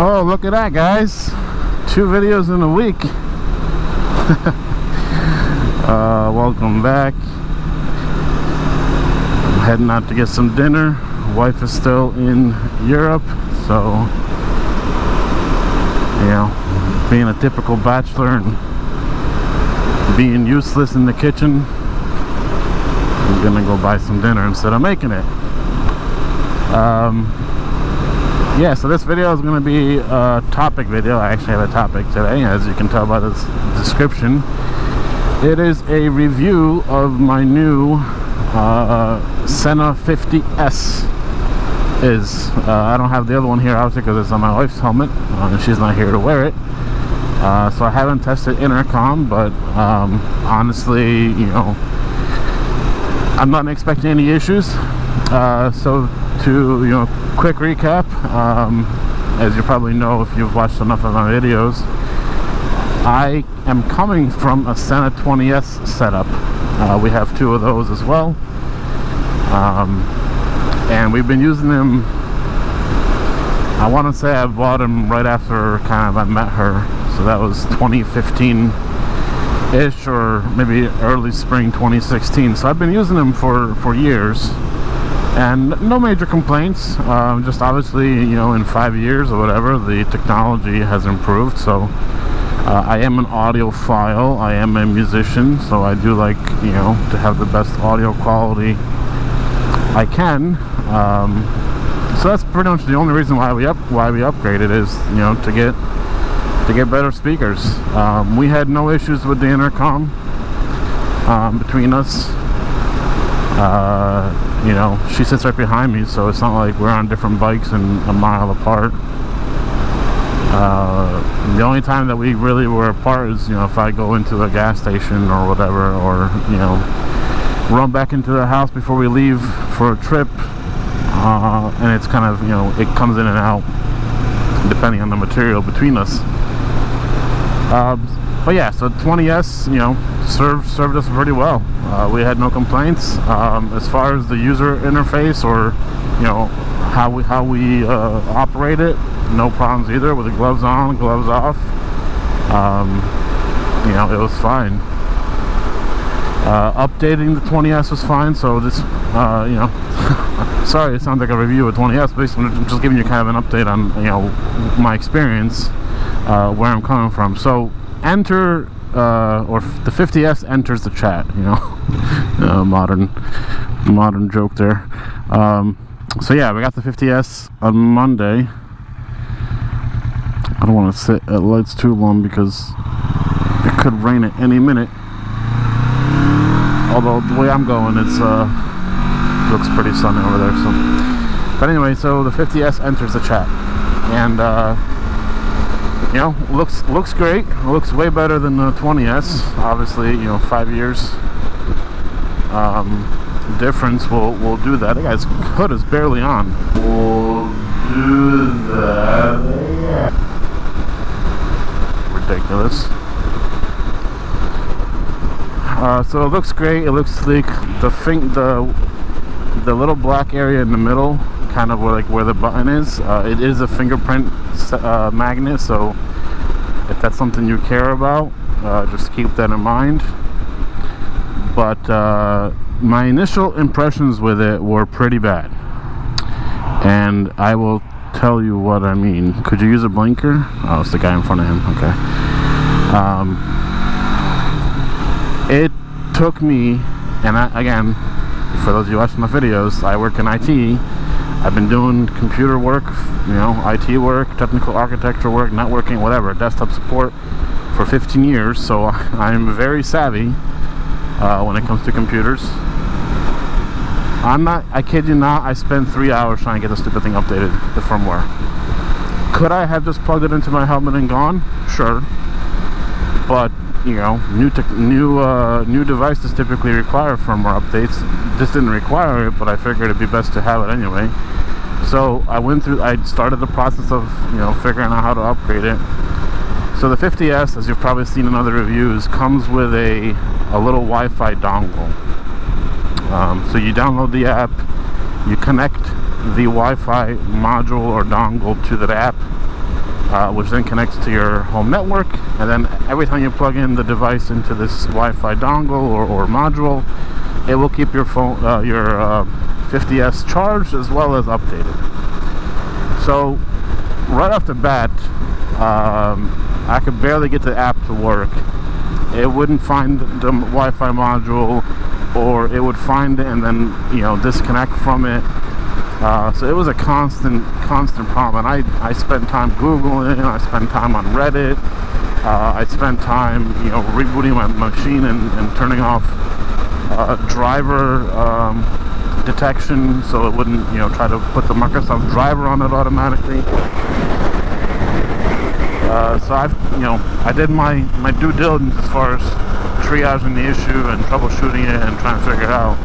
Oh, look at that, guys. 2 videos in a week. Welcome back. I'm heading out to get some dinner. Wife is still in Europe, so you know, being a typical bachelor and being useless in the kitchen, I'm gonna go buy some dinner instead of making it. Yeah, so this video is going to be a topic video. I actually have a topic today, as you can tell by this description. It is a review of my new Sena 50S. I don't have the other one here, obviously, because it's on my wife's helmet, and she's not here to wear it. So I haven't tested Intercom, but honestly, you know, I'm not expecting any issues. So to, you know, quick recap, as you probably know if you've watched enough of my videos, I am coming from a Sena 50S setup. We have 2 of those as well, and we've been using them. I want to say I bought them right after kind of I met her, so that was 2015-ish, or maybe early spring 2016. So I've been using them for years. And no major complaints, just obviously, you know, in 5 years or whatever, the technology has improved. So I am an audiophile, I am a musician, so I do like, you know, to have the best audio quality I can. So that's pretty much the only reason why we upgraded is, you know, to get better speakers. We had no issues with the intercom between us. You know, she sits right behind me, so it's not like we're on different bikes and a mile apart. The only time that we really were apart is, you know, if I go into a gas station or whatever, or, you know, run back into the house before we leave for a trip, and it's kind of, you know, it comes in and out depending on the material between us. But yeah, so 20S, you know, served us pretty well. We had no complaints as far as the user interface, or, you know, how we operate it. No problems either with the gloves on, gloves off. You know, it was fine. Updating the 20S was fine. So this, you know, sorry, it sounds like a review of 20S. Basically, I'm just giving you kind of an update on, you know, my experience, where I'm coming from. So enter. Or the 50S enters the chat, you know. modern joke there. So yeah, we got the 50S on Monday. I don't want to sit at lights too long because it could rain at any minute. Although the way I'm going, it's looks pretty sunny over there. So, but anyway, so the 50S enters the chat, and you know, looks great. It looks way better than the 20S. Obviously, you know, 5 years difference will do that. The guy's hood is barely on. We'll do that. Ridiculous. So it looks great. It looks sleek. The little black area in the middle, kind of where the button is, it is a fingerprint magnet, so if that's something you care about, just keep that in mind. But my initial impressions with it were pretty bad, and I will tell you what I mean. Could you use a blinker? Oh, it's the guy in front of him. Okay. It took me, and again, for those of you watching my videos, I work in IT. I've been doing computer work, you know, IT work, technical architecture work, networking, whatever, desktop support for 15 years, so I'm very savvy when it comes to computers. I kid you not, I spent 3 hours trying to get the stupid thing updated, the firmware. Could I have just plugged it into my helmet and gone? Sure. But, you know, new devices typically require firmware updates. This didn't require it, but I figured it'd be best to have it anyway. So I started the process of, you know, figuring out how to upgrade it. So the 50S, as you've probably seen in other reviews, comes with a little Wi-Fi dongle. So you download the app, you connect the Wi-Fi module or dongle to that app, which then connects to your home network, and then every time you plug in the device into this Wi-Fi dongle or module, it will keep your phone, your 50S charged as well as updated. So right off the bat, I could barely get the app to work. It wouldn't find the Wi-Fi module, or it would find it and then disconnect from it. So it was a constant problem. And I spent time Googling, I spent time on Reddit, I spent time rebooting my machine and turning off driver detection, so it wouldn't try to put the Microsoft driver on it automatically. So I did my due diligence as far as triaging the issue and troubleshooting it and trying to figure it out.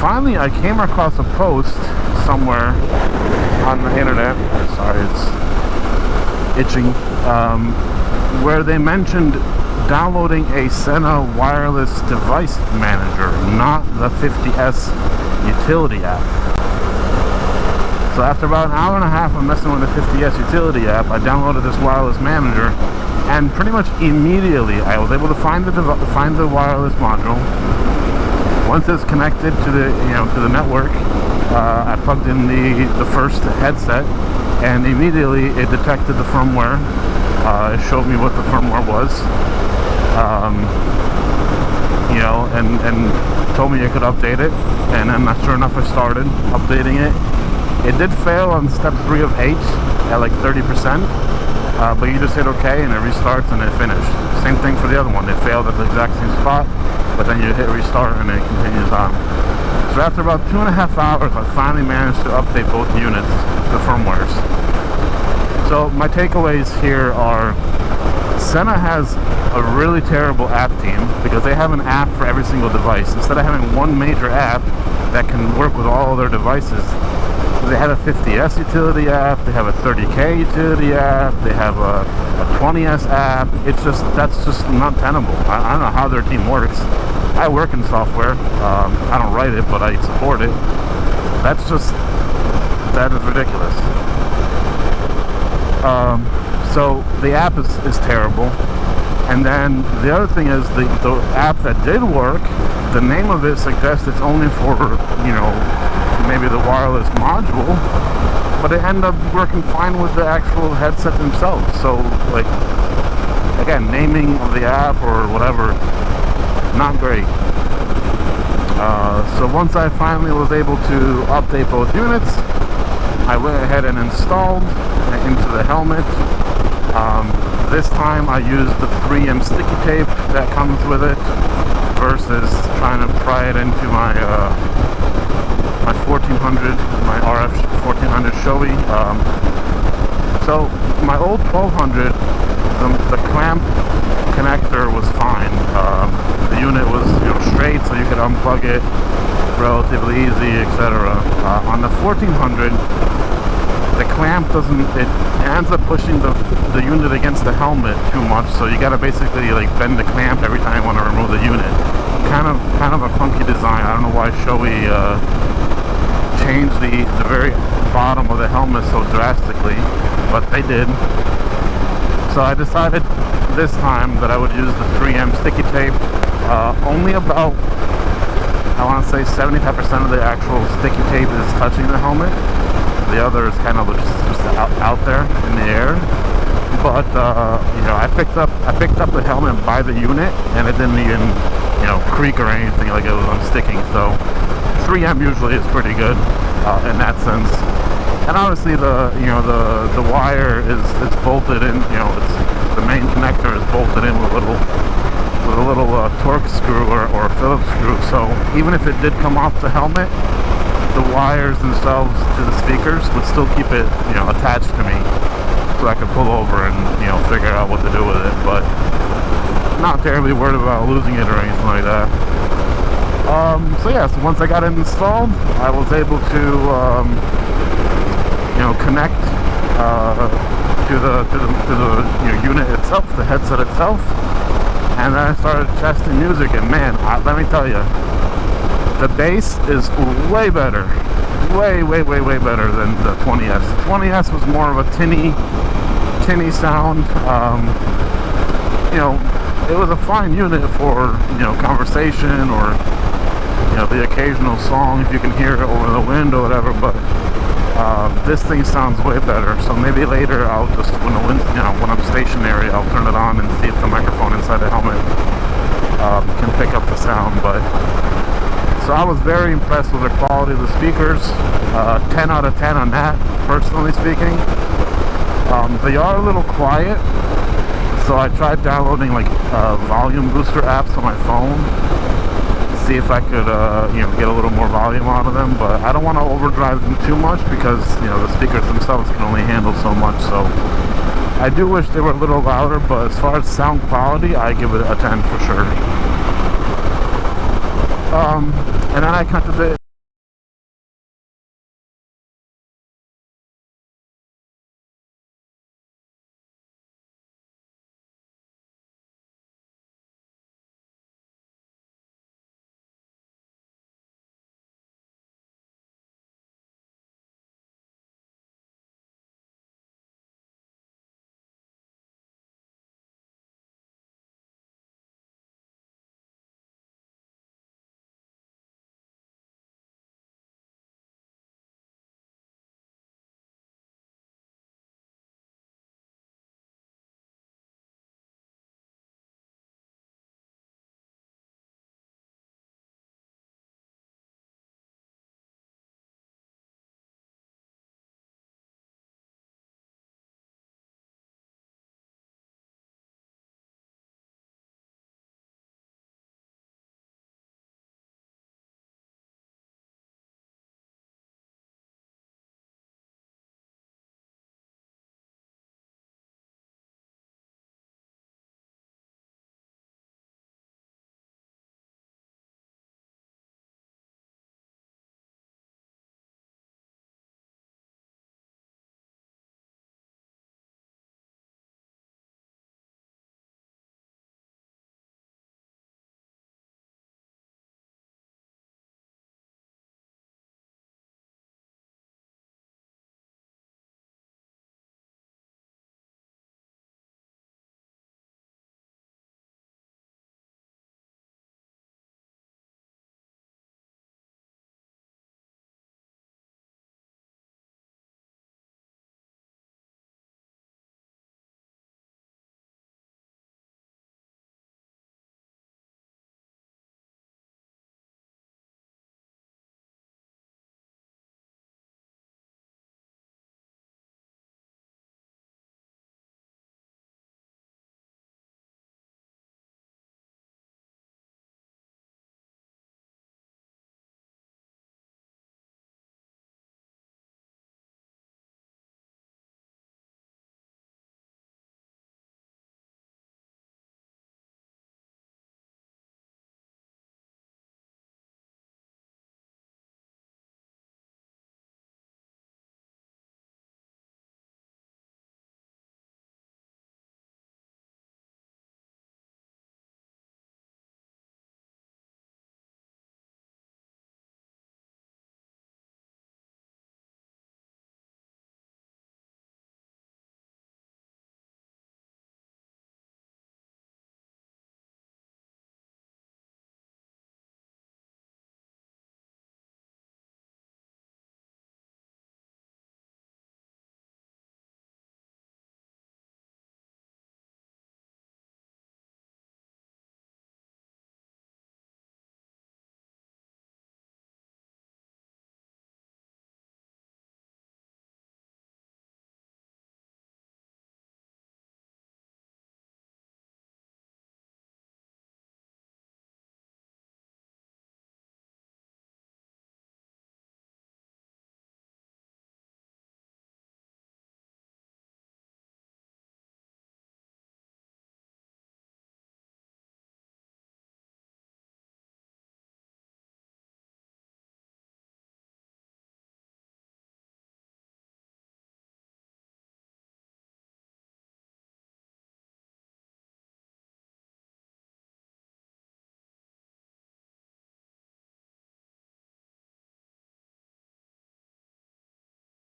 Finally, I came across a post somewhere on the internet. Sorry, it's itching. Where they mentioned downloading a Sena wireless device manager, not the 50S utility app. So after about an hour and a half of messing with the 50S utility app, I downloaded this wireless manager, and pretty much immediately I was able to find the wireless module. Once it's connected to the network, I plugged in the first headset, and immediately it detected the firmware. It showed me what the firmware was, and told me I could update it. And then, sure enough, I started updating it. It did fail on step 3 of 8 at like 30%, but you just hit OK and it restarts and it finished. Same thing for the other one. It failed at the exact same spot, but then you hit restart and it continues on. So after about 2.5 hours, I finally managed to update both units, the firmwares. So my takeaways here are, Sena has a really terrible app team because they have an app for every single device. Instead of having one major app that can work with all their devices, they have a 50S utility app, they have a 30K utility app, they have a 20S app. That's just not tenable. I don't know how their team works. I work in software. I don't write it, but I support it. That is ridiculous. So the app is terrible. And then the other thing is the app that did work, the name of it suggests it's only for, maybe the wireless module, but it ended up working fine with the actual headset themselves. So, like, again, naming of the app or whatever, not great. So once I finally was able to update both units, I went ahead and installed into the helmet. This time I used the 3M sticky tape that comes with it versus trying to pry it into my 1400, my RF 1400 Shoei. So my old 1200, the clamp connector was fine. The unit was straight, so you could unplug it relatively easy, etc. On the 1400, the clamp it ends up pushing the unit against the helmet too much, so you gotta basically like bend the clamp every time you want to remove the unit. Kind of a funky design. I don't know why Shoei changed the very bottom of the helmet so drastically, but they did. So I decided this time that I would use the 3M sticky tape. Only about, I want to say 75% of the actual sticky tape is touching the helmet. The other is kind of just out there in the air. But I picked up the helmet by the unit, and it didn't even creak or anything like it was unsticking. So 3M usually is pretty good in that sense. And obviously the wire is bolted in. The main connector is bolted in with a little Torx screw or Phillips screw. So even if it did come off the helmet, the wires themselves to the speakers would still keep it attached to me, so I could pull over and figure out what to do with it. But not terribly worried about losing it or anything like that. So once I got it installed, I was able to connect to the unit itself, the headset itself, and then I started testing music. And man, let me tell you, the bass is way better, way better than the 20S. The 20S was more of a tinny, tinny sound. You know, it was a fine unit for, you know, conversation or, you know, the occasional song if you can hear it over the wind or whatever, but this thing sounds way better. So maybe later I'll just, when the wind, you know, when I'm stationary, I'll turn it on and see if the microphone inside the helmet can pick up the sound. But so I was very impressed with the quality of the speakers. 10 out of 10 on that, personally speaking. They are a little quiet, so I tried downloading like volume booster apps on my phone to see if I could you know, get a little more volume out of them, but I don't want to overdrive them too much because, you know, the speakers themselves can only handle so much. So I do wish they were a little louder, but as far as sound quality, I give it a 10 for sure. And then I cut to the